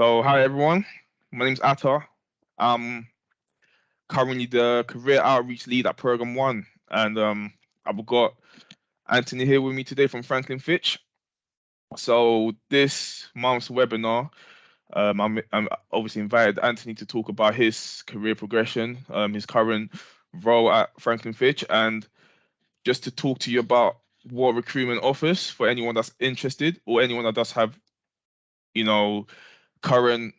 So, hi everyone. My name's Atta. I'm currently the career outreach lead at Program One, and I've got Anthony here with me today from Franklin Fitch. So, this month's webinar, I'm obviously invited Anthony to talk about his career progression, his current role at Franklin Fitch, and just to talk to you about what recruitment offers for anyone that's interested or anyone that does have, you know, current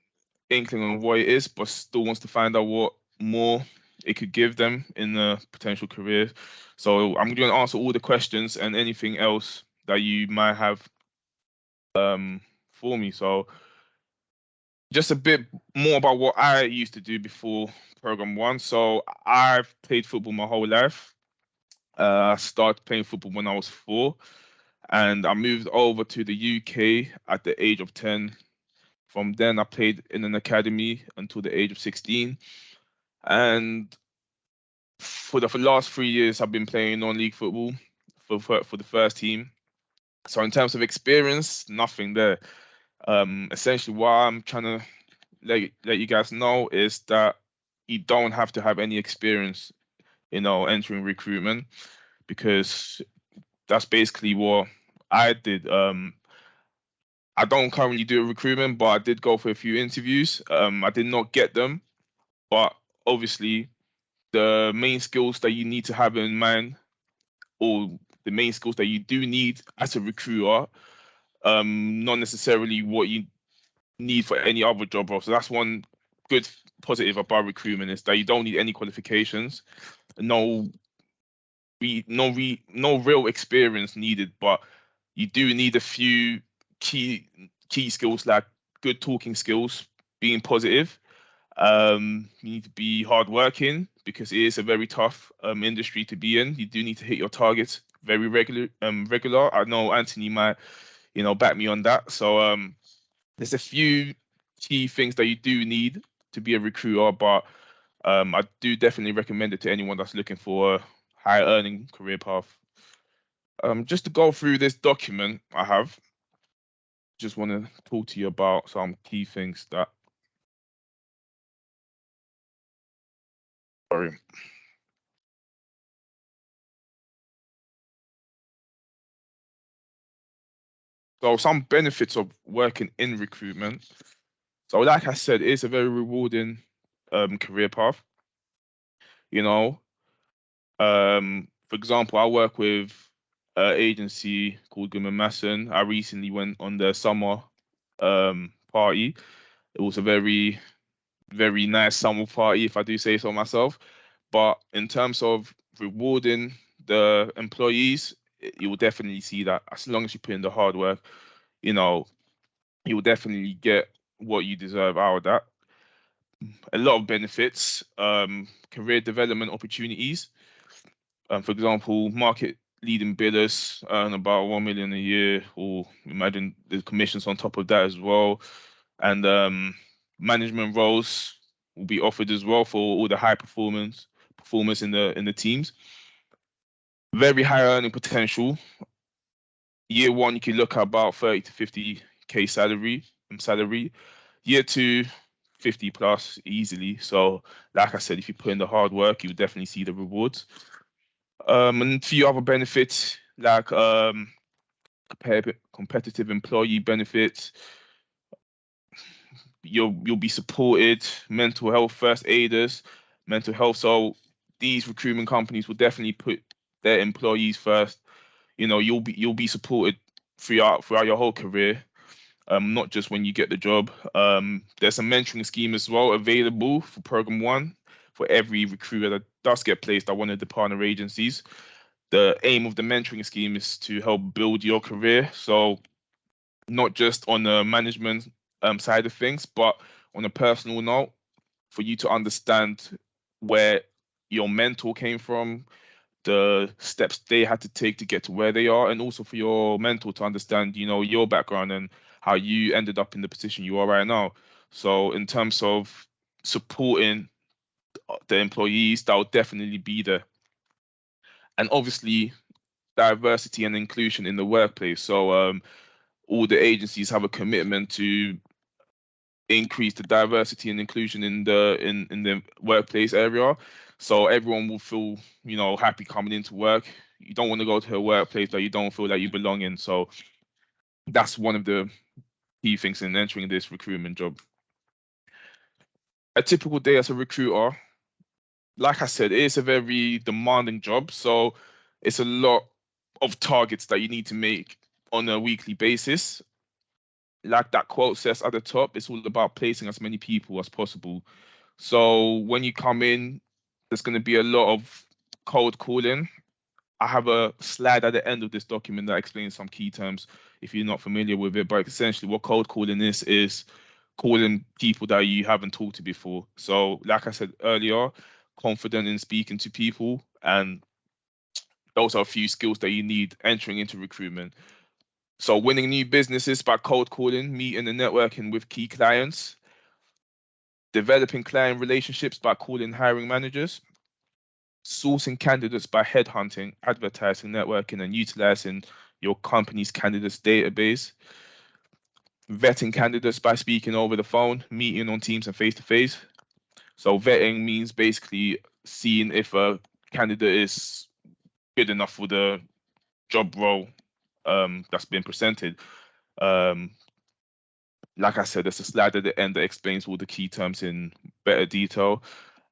inkling on what it is, but still wants to find out what more it could give them in a potential career. So I'm going to answer all the questions and anything else that you might have for me. So just a bit more about what I used to do before Program One. So I've played football my whole life. I started playing football when I was 4, and I moved over to the UK at the age of 10. From then, I played in an academy until the age of 16. And for the last 3 years, I've been playing non-league football for the first team. So in terms of experience, nothing there. Essentially, what I'm trying to let you guys know is that you don't have to have any experience, entering recruitment, because that's basically what I did. I don't currently do recruitment, but I did go for a few interviews. I did not get them, but obviously the main skills that you need to have in mind, or the main skills that you do need as a recruiter, not necessarily what you need for any other job role. So that's one good positive about recruitment, is that you don't need any qualifications, no no real experience needed, but you do need a few key skills, like good talking skills, being positive. You need to be hardworking, because it is a very tough industry to be in. You do need to hit your targets very regular. I know Anthony might, back me on that. So there's a few key things that you do need to be a recruiter, but I do definitely recommend it to anyone that's looking for a high earning career path. Just to go through this document I have, just want to talk to you about some key things that. Sorry. So some benefits of working in recruitment. So like I said, it's a very rewarding career path. You know, for example, I work with an agency called Goodman Masson. I recently went on their summer party. It was a very, very nice summer party, if I do say so myself. But in terms of rewarding the employees, you will definitely see that as long as you put in the hard work, you know, you will definitely get what you deserve out of that. A lot of benefits, career development opportunities. For example, market leading bidders earn about 1 million a year, or imagine the commissions on top of that as well. And management roles will be offered as well for all the high performers in the teams. Very high earning potential. Year one, you can look at about 30 to 50K salary. Year two, 50 plus easily. So, like I said, if you put in the hard work, you definitely see the rewards. And a few other benefits, like competitive employee benefits. You'll be supported. Mental health first aiders, mental health. So these recruitment companies will definitely put their employees first. You'll be supported throughout your whole career. Not just when you get the job. There's a mentoring scheme as well available for Program One for every recruiter that does get placed at one of the partner agencies. The aim of the mentoring scheme is to help build your career. So not just on the management side of things, but on a personal note, for you to understand where your mentor came from, the steps they had to take to get to where they are, and also for your mentor to understand, your background and how you ended up in the position you are right now. So in terms of supporting the employees, that will definitely be there. And obviously, diversity and inclusion in the workplace. So all the agencies have a commitment to increase the diversity and inclusion in the workplace area, so everyone will feel, you know, happy coming into work. You don't want to go to a workplace that you don't feel that you belong in. So that's one of the key things in entering this recruitment job. A typical day as a recruiter, like I said, it is a very demanding job. So it's a lot of targets that you need to make on a weekly basis. Like that quote says at the top, it's all about placing as many people as possible. So when you come in, there's going to be a lot of cold calling. I have a slide at the end of this document that explains some key terms if you're not familiar with it. But essentially, what cold calling is calling people that you haven't talked to before. So, like I said earlier, confident in speaking to people, and those are a few skills that you need entering into recruitment. So, winning new businesses by cold calling, meeting and networking with key clients, developing client relationships by calling hiring managers, sourcing candidates by headhunting, advertising, networking, and utilizing your company's candidates database, vetting candidates by speaking over the phone, meeting on Teams and face-to-face. So vetting means basically seeing if a candidate is good enough for the job role that's been presented. Like I said, there's a slide at the end that explains all the key terms in better detail.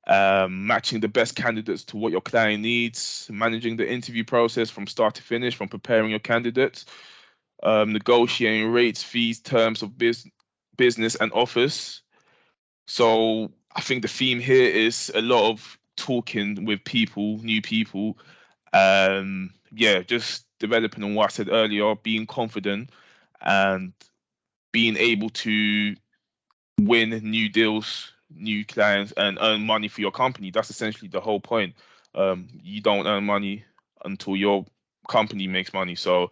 Matching the best candidates to what your client needs, managing the interview process from start to finish, from preparing your candidates, negotiating rates, fees, terms of business and offers. So I think the theme here is a lot of talking with people, new people. Yeah, just developing on what I said earlier, being confident and being able to win new deals, new clients, and earn money for your company. That's essentially the whole point. You don't earn money until your company makes money. So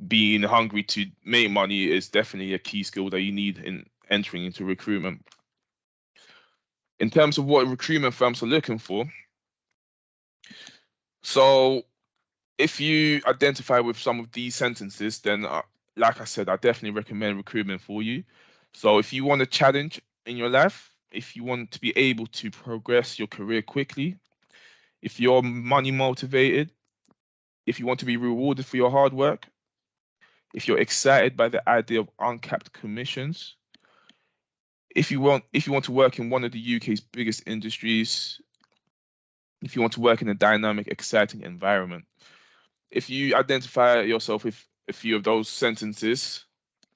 being hungry to make money is definitely a key skill that you need in entering into recruitment. In terms of what recruitment firms are looking for, so if you identify with some of these sentences, then like I said, I definitely recommend recruitment for you. So if you want a challenge in your life, if you want to be able to progress your career quickly, if you're money motivated, if you want to be rewarded for your hard work, if you're excited by the idea of uncapped commissions, if you want to work in one of the UK's biggest industries, if you want to work in a dynamic, exciting environment. If you identify yourself with a few of those sentences,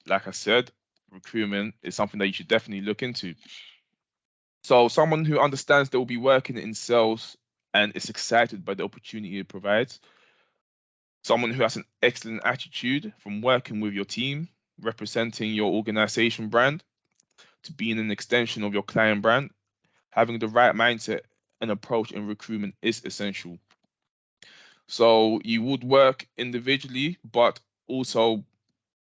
like I said, recruitment is something that you should definitely look into. So someone who understands they will be working in sales and is excited by the opportunity it provides. Someone who has an excellent attitude from working with your team, representing your organization brand, to being an extension of your client brand. Having the right mindset and approach in recruitment is essential. So you would work individually, but also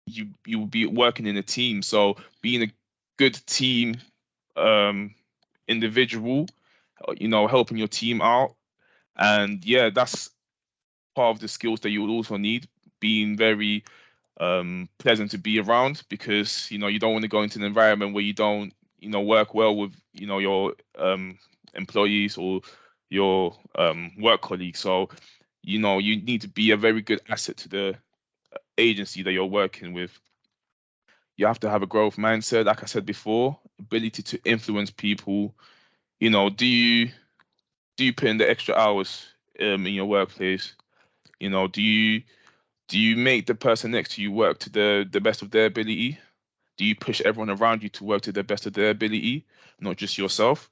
you will be working in a team. So being a good team individual, you know, helping your team out, and yeah, that's part of the skills that you will also need. Being very pleasant to be around, because you know you don't want to go into an environment where you don't, you know, work well with, you know, your employees or your work colleagues. So you know you need to be a very good asset to the agency that you're working with. You have to have a growth mindset, like I said before, ability to influence people. You know, do you put in the extra hours in your workplace? You know, do you make the person next to you work to the best of their ability? Do you push everyone around you to work to the best of their ability, not just yourself?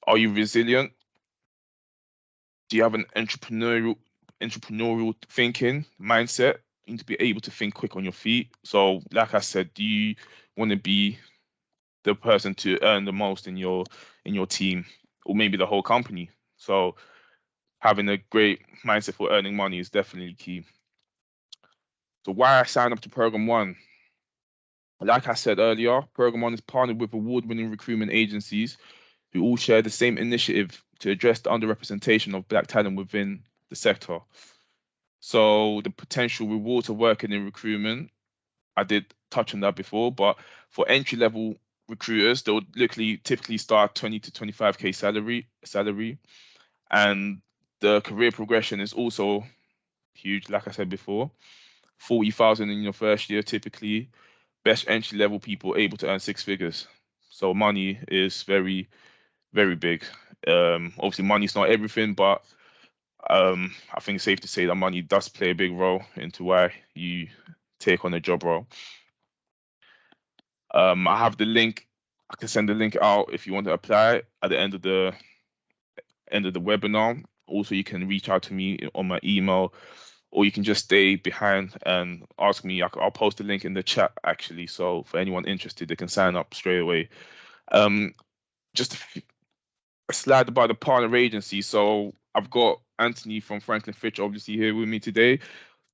Are you resilient? Do you have an entrepreneurial thinking mindset? You need to be able to think quick on your feet. So, like I said, do you want to be the person to earn the most in your team, or maybe the whole company? So, having a great mindset for earning money is definitely key. So, why I signed up to Program One? Like I said earlier, Program One is partnered with award-winning recruitment agencies who all share the same initiative to address the underrepresentation of Black talent within the sector. So the potential rewards of working in recruitment, I did touch on that before, but for entry-level recruiters, they'll typically start 20 to 25K salary, and the career progression is also huge. Like I said before, 40,000 in your first year, typically. Best entry-level people able to earn six figures. So money is very, very big. Obviously, money's not everything, but I think it's safe to say that money does play a big role into why you take on a job role. I have the link. I can send the link out if you want to apply at the end of the webinar. Also, you can reach out to me on my email, or you can just stay behind and ask me. I'll post the link in the chat actually. So for anyone interested, they can sign up straight away. Just a slide about the partner agency. So I've got Anthony from Franklin Fitch obviously here with me today.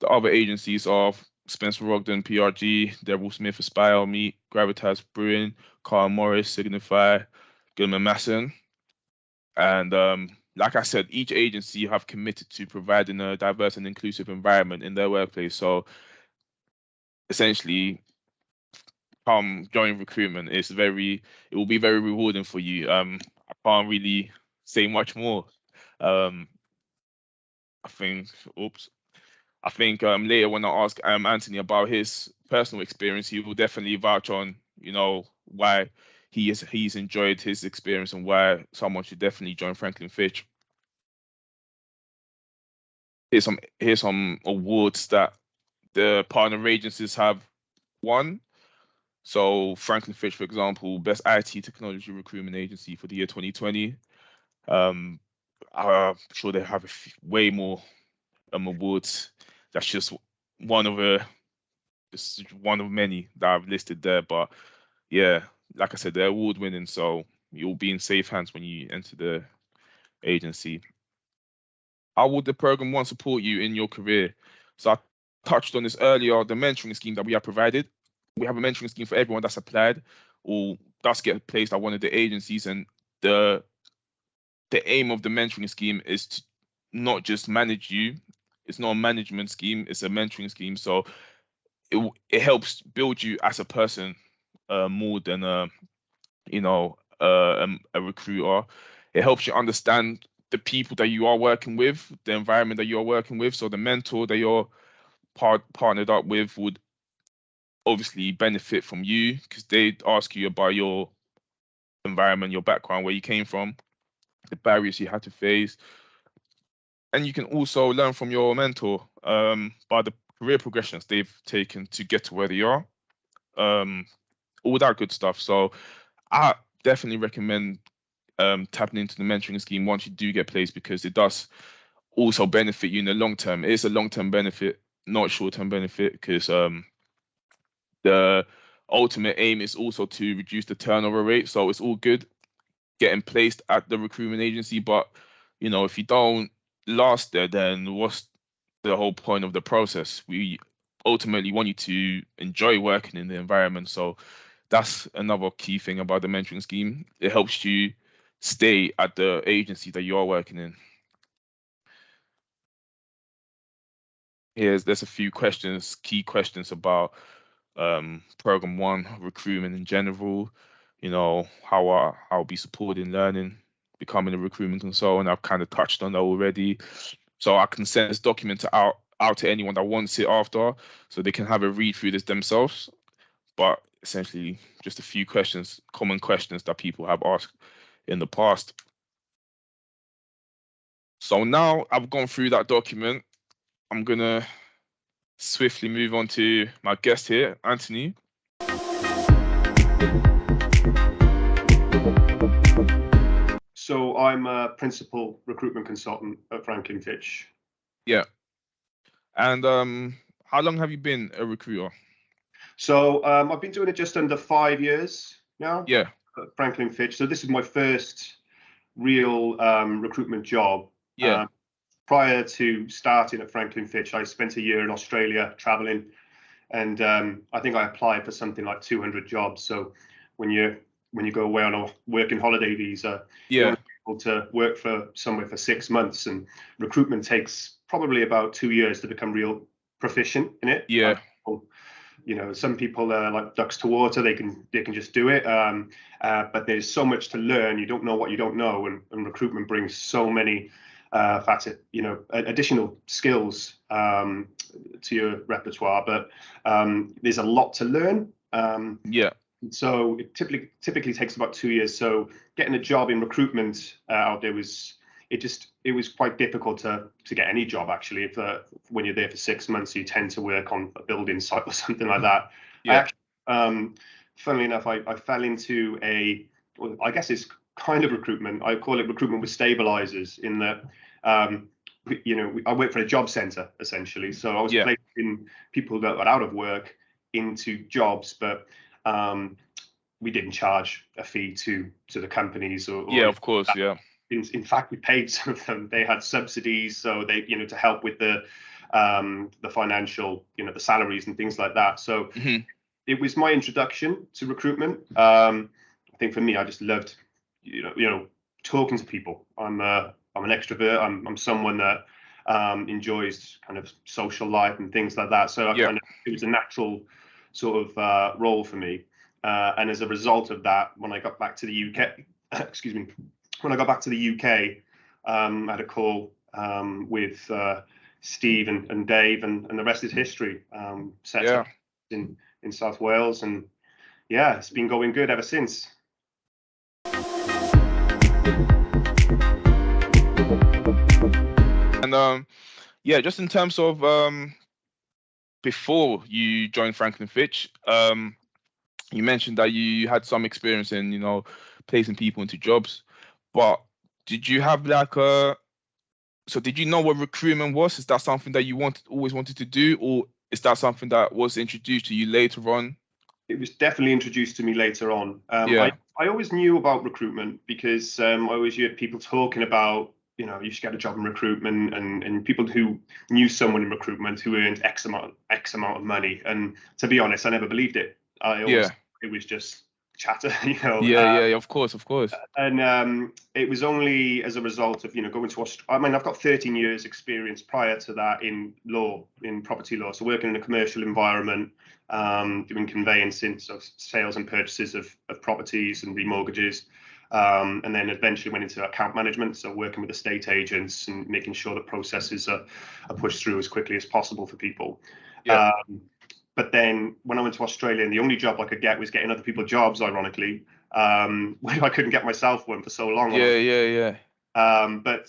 The other agencies are Spencer Rogden, PRG, Daryl Smith, Aspire, Me, Gravitas Brewing, Carl Morris, Signify, Goodman Masson. And like I said, each agency have committed to providing a diverse and inclusive environment in their workplace. So essentially, join recruitment. It will be very rewarding for you. I can't really say much more. I think later when I ask Anthony about his personal experience, he will definitely vouch on, why he's enjoyed his experience and why someone should definitely join Franklin Fitch. Here's some awards that the partner agencies have won. So Franklin Fitch, for example, Best IT Technology Recruitment Agency for the year 2020. I'm sure they have way more awards. That's just one of many that I've listed there. But yeah, like I said, they're award winning, so you'll be in safe hands when you enter the agency. How would the program one support you in your career? So I touched on this earlier, the mentoring scheme that we have provided. We have a mentoring scheme for everyone that's applied or does get placed at one of the agencies, and the aim of the mentoring scheme is to not just manage you. It's not a management scheme, it's a mentoring scheme. So it helps build you as a person more than a recruiter. It helps you understand the people that you are working with, the environment that you're working with. So the mentor that you're partnered up with would obviously benefit from you because they'd ask you about your environment, your background, where you came from, the barriers you had to face. And you can also learn from your mentor by the career progressions they've taken to get to where they are. All that good stuff. So I definitely recommend tapping into the mentoring scheme once you do get placed, because it does also benefit you in the long term. It is a long-term benefit, not short-term benefit, because the ultimate aim is also to reduce the turnover rate. So it's all good getting placed at the recruitment agency, but if you don't last there, then what's the whole point of the process? We ultimately want you to enjoy working in the environment. So that's another key thing about the mentoring scheme. It helps you stay at the agency that you're working in. There's a few key questions about program one, recruitment in general. How I'll be supported in learning, becoming a recruitment consultant. I've kind of touched on that already. So I can send this document out to anyone that wants it after, so they can have a read through this themselves. But essentially, just a few common questions that people have asked in the past. So now I've gone through that document, I'm gonna swiftly move on to my guest here, Anthony. So I'm a principal recruitment consultant at Franklin Fitch. Yeah. And how long have you been a recruiter? So I've been doing it just under 5 years now. Yeah. At Franklin Fitch. So this is my first real recruitment job. Yeah. Prior to starting at Franklin Fitch, I spent a year in Australia traveling, and I think I applied for something like 200 jobs. So when you go away on a working holiday visa, Yeah, you're able to work for somewhere for 6 months, and recruitment takes probably about 2 years to become real proficient in it. Yeah. You know, some people are like ducks to water. They can just do it. But there's so much to learn. You don't know what you don't know, and recruitment brings so many additional skills to your repertoire. But there's a lot to learn. Yeah. So it typically takes about 2 years. So getting a job in recruitment out there was quite difficult to get any job, actually. If when you're there for 6 months, you tend to work on a building site or something like that. Yeah. Funnily enough, I fell into I guess it's kind of recruitment. I call it recruitment with stabilizers, in that I work for a job center, essentially. So I was placing people that were out of work into jobs, but we didn't charge a fee to the companies or of course, yeah. In fact, we paid some of them. They had subsidies, so they, to help with the financial, the salaries and things like that. So it was my introduction to recruitment. I think for me, I just loved, talking to people. I'm an extrovert. I'm someone that enjoys kind of social life and things like that. So it was a natural sort of role for me. And as a result of that, when I got back to the UK, excuse me, when I got back to the UK, I had a call with Steve and Dave, and the rest is history. Set up in South Wales, and it's been going good ever since. And just in terms of before you joined Franklin Fitch, you mentioned that you had some experience in, placing people into jobs, but did you have did you know what recruitment was? Is that something that you always wanted to do, or is that something that was introduced to you later on? It was definitely introduced to me later on. I always knew about recruitment because I always heard people talking about, you should get a job in recruitment, and people who knew someone in recruitment who earned X amount of money. And to be honest, I never believed it. It was just chatter, Of course. And it was only as a result of, going to Australia. I mean, I've got 13 years experience prior to that in law, in property law. So working in a commercial environment, doing conveyancing, so sales and purchases of properties and remortgages. And then eventually went into account management, so working with estate agents and making sure that processes are pushed through as quickly as possible for people. But then when I went to Australia, and the only job I could get was getting other people jobs, ironically, when I couldn't get myself one for so long. But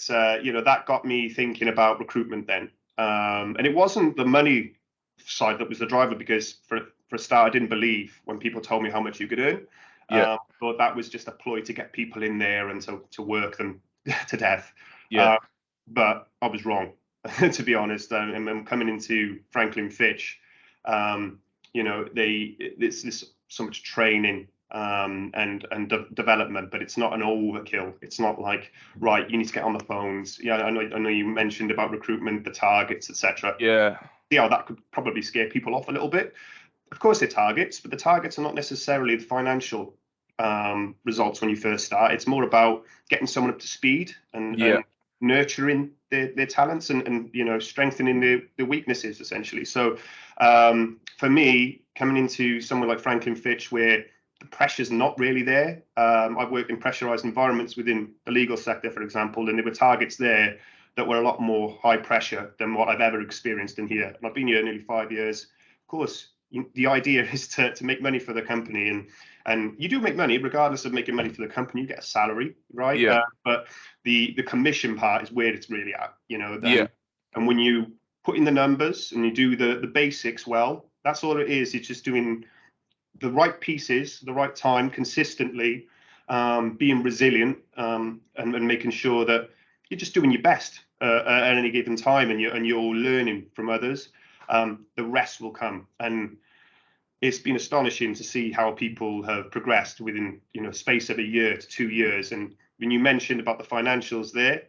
that got me thinking about recruitment then. And it wasn't the money side that was the driver, because for a start, I didn't believe when people told me how much you could earn. But that was just a ploy to get people in there and to work them to death. But I was wrong, to be honest. And coming into Franklin Fitch, there's so much training and development, but it's not an overkill. It's not like, right, you need to get on the phones. I know you mentioned about recruitment, the targets, etc. That could probably scare people off a little bit. Of course, they're targets, but the targets are not necessarily the financial results when you first start. It's more about getting someone up to speed and nurturing their talents and strengthening their weaknesses, essentially. So for me, coming into somewhere like Franklin Fitch, where the pressure's not really there, I've worked in pressurized environments within the legal sector, for example, and there were targets there that were a lot more high pressure than what I've ever experienced in here. And I've been here nearly 5 years. Of course, the idea is to make money for the company, and you do make money regardless of making money for the company. You get a salary, right? But the commission part is where it's really at, And when you put in the numbers and you do the basics well, that's all it is. It's just doing the right pieces, the right time, consistently, being resilient, and making sure that you're just doing your best at any given time, and you're learning from others. The rest will come. And it's been astonishing to see how people have progressed within space of a year to 2 years. And when you mentioned about the financials there,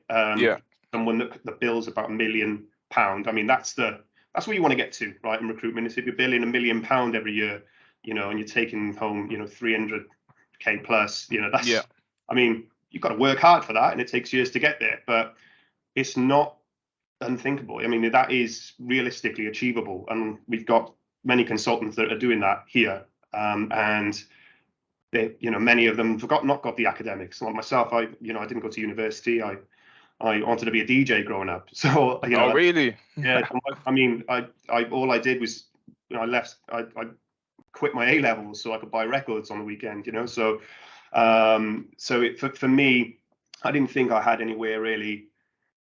someone that the bill's about £1 million. I mean, that's what you want to get to, right? In recruitment, is if you're billing £1 million every year, and you're taking home 300k plus, that's I mean, you've got to work hard for that, and it takes years to get there. But it's not unthinkable. I mean, that is realistically achievable, and we've got many consultants that are doing that here, and they, many of them have not got the academics. Like myself, I didn't go to university. I wanted to be a DJ growing up, so Oh, really? yeah. I mean, all I did was, I left. I quit my A levels so I could buy records on the weekend. So for me, I didn't think I had anywhere really.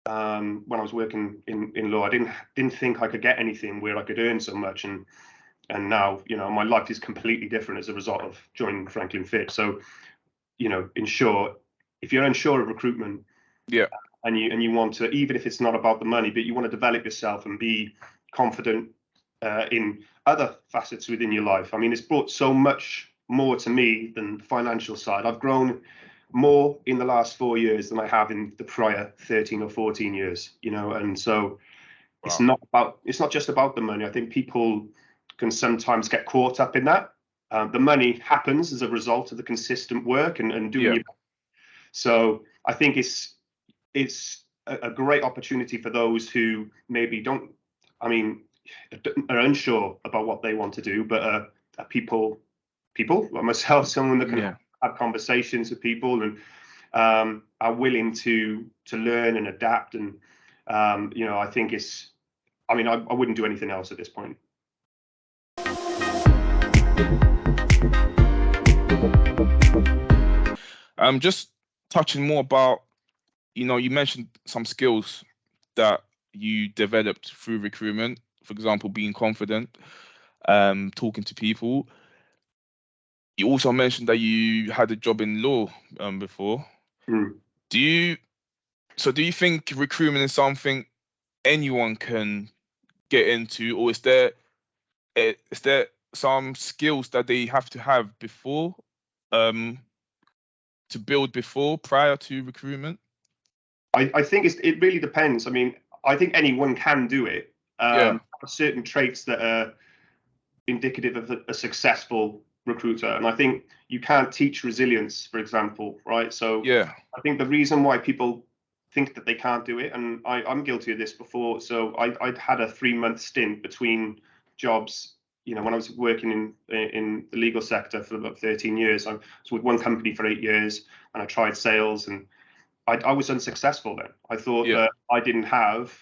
When I was working in law, I didn't think I could get anything where I could earn so much, and now my life is completely different as a result of joining Franklin Fitch. So in short, if you're unsure of recruitment, Yeah, and you want to, even if it's not about the money, but you want to develop yourself and be confident in other facets within your life. I mean, it's brought so much more to me than the financial side. I've grown more in the last 4 years than I have in the prior 13 or 14 years, and so it's wow. not just about the money. I think people can sometimes get caught up in that. The money happens as a result of the consistent work and doing your. So I think it's a great opportunity for those who maybe are unsure about what they want to do, but are people like myself, someone that can have conversations with people and are willing to learn and adapt. And I think I wouldn't do anything else at this point. Just touching more about, you mentioned some skills that you developed through recruitment, for example, being confident, talking to people. You also mentioned that you had a job in law before. Do you think recruitment is something anyone can get into, or is there some skills that they have to have before, to build before, prior to recruitment? I think it really depends. I mean, I think anyone can do it. Certain traits that are indicative of a successful recruiter, and I think you can't teach resilience, for example, right? So I think the reason why people think that they can't do it, and I'm guilty of this before. So I'd had a 3-month stint between jobs. When I was working in the legal sector for about 13 years, I was with one company for 8 years, and I tried sales, and I was unsuccessful then. I thought that I didn't have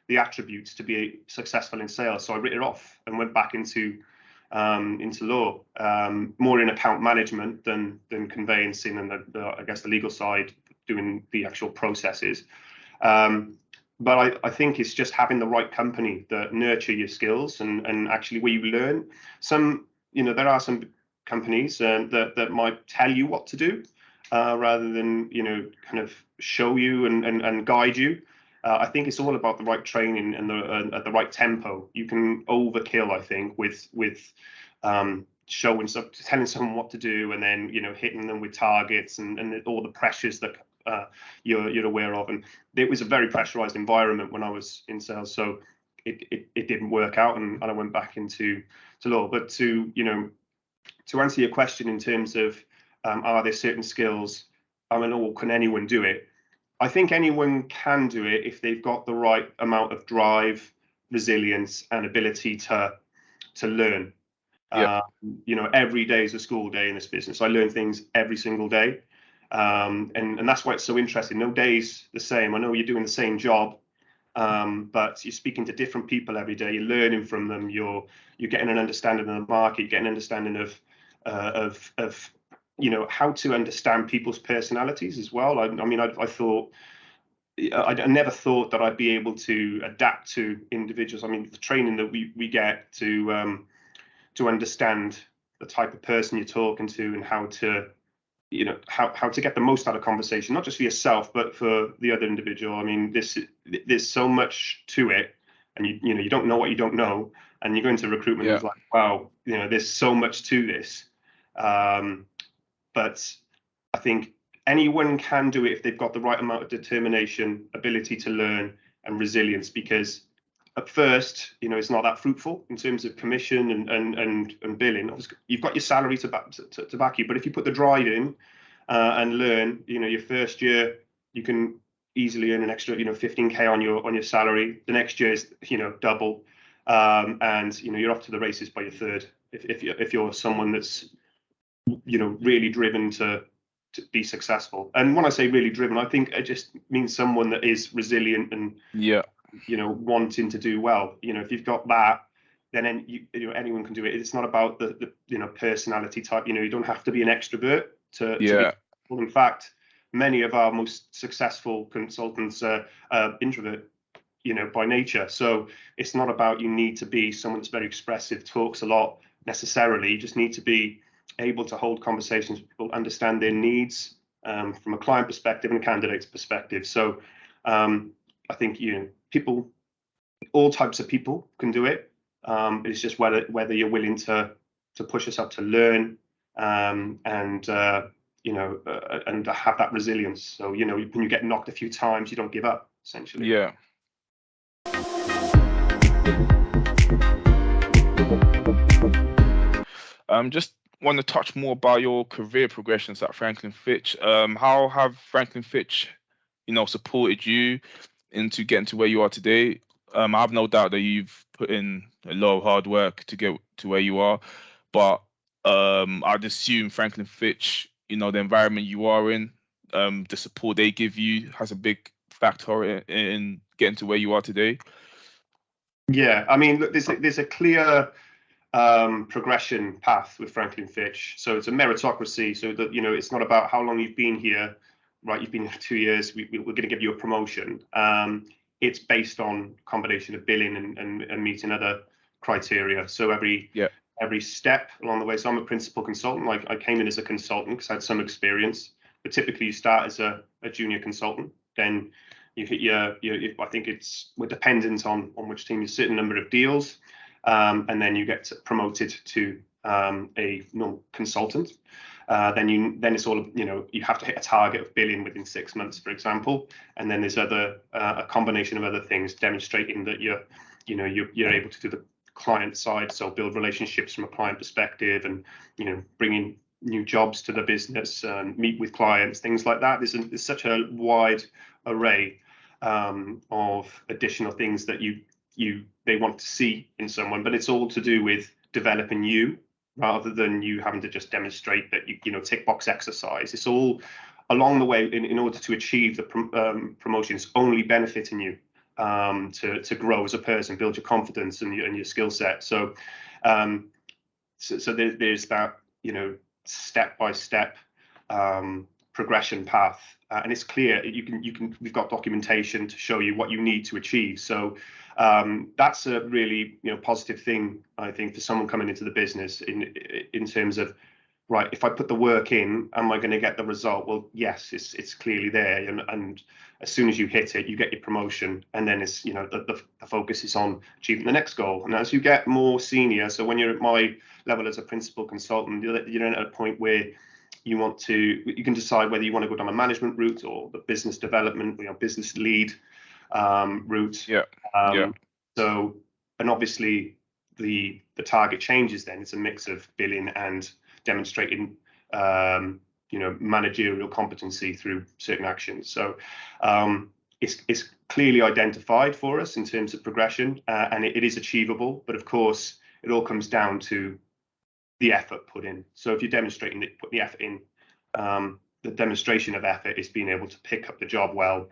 the attributes to be successful in sales, so I writ it off and went back into law, more in account management than conveyancing and I guess the legal side, doing the actual processes. But I think it's just having the right company that nurture your skills and actually where you learn. There are some companies that might tell you what to do, rather than kind of show you and guide you. I think it's all about the right training and at the right tempo. You can overkill, I think, with telling someone what to do, and then hitting them with targets and all the pressures that you're aware of. And it was a very pressurized environment when I was in sales, so it didn't work out, and I went back into law. But to answer your question in terms of are there certain skills, or can anyone do it? I think anyone can do it if they've got the right amount of drive, resilience, and ability to learn. Every day is a school day in this business. I learn things every single day, and that's why it's so interesting. No day's the same. I know you're doing the same job, but you're speaking to different people every day. You're learning from them. You're getting an understanding of the market. You're getting an understanding of how to understand people's personalities as well. I never thought that I'd be able to adapt to individuals. I mean, the training that we get to understand the type of person you're talking to and how to get the most out of conversation, not just for yourself but for the other individual. I mean, there's so much to it, and you don't know what you don't know, and you go into recruitment and it's like, wow, there's so much to this. But I think anyone can do it if they've got the right amount of determination, ability to learn, and resilience. Because at first, it's not that fruitful in terms of commission and billing. You've got your salary to back you, but if you put the drive in and learn, your first year, you can easily earn an extra 15k on your salary. The next year is double, and you're off to the races by your third. If you're someone that's really driven to be successful. And when I say really driven, I think it just means someone that is resilient and wanting to do well. If you've got that, then anyone can do it. It's not about the personality type. You don't have to be an extrovert to be successful. In fact, many of our most successful consultants are introvert, by nature. So it's not about you need to be someone that's very expressive, talks a lot necessarily. You just need to be able to hold conversations with people, understand their needs from a client perspective and a candidate's perspective. So I think people, all types of people can do it. It's just whether you're willing to push yourself to learn and have that resilience. So when you get knocked a few times, you don't give up, essentially. Yeah. Just want to touch more about your career progressions at Franklin Fitch. How have Franklin Fitch, supported you into getting to where you are today? I have no doubt that you've put in a lot of hard work to get to where you are, but I'd assume Franklin Fitch, the environment you are in, the support they give you has a big factor in getting to where you are today. Yeah, I mean, look, there's a clear progression path with Franklin Fitch. So it's a meritocracy. So that it's not about how long you've been here, right? You've been here 2 years. We're going to give you a promotion. It's based on combination of billing and meeting other criteria. So every step along the way. So I'm a principal consultant. I came in as a consultant because I had some experience. But typically you start as a junior consultant. Then you hit I think we're dependent on which team you sit in, number of deals. And then you get promoted to a consultant. Then it's all you have to hit a target of billing within 6 months, for example. And then there's a combination of other things demonstrating that you're able to do the client side, so build relationships from a client perspective, and bringing new jobs to the business, meet with clients, things like that. There's such a wide array of additional things that they want to see in someone, but it's all to do with developing you rather than you having to just demonstrate that you tick box exercise. It's all along the way in order to achieve the promotions, only benefiting you to grow as a person, build your confidence and your skill set. So there's that step by step progression path, and it's clear. We've got documentation to show you what you need to achieve. So that's a really positive thing, I think, for someone coming into the business in terms of, right, if I put the work in, am I going to get the result? Well, yes, it's clearly there, and as soon as you hit it, you get your promotion, and then it's the focus is on achieving the next goal. And as you get more senior, so when you're at my level as a principal consultant, you're at a point where you can decide whether you want to go down a management route or the business development, business lead route. So, and obviously the target changes. Then it's a mix of billing and demonstrating managerial competency through certain actions. So it's clearly identified for us in terms of progression, and it is achievable. But of course, it all comes down to the effort put in. So if you're demonstrating that, put the effort in, the demonstration of effort is being able to pick up the job well,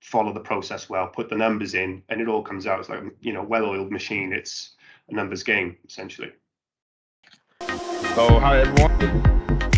follow the process well, put the numbers in, and it all comes out. It's like well-oiled machine. It's a numbers game, essentially. So hi everyone.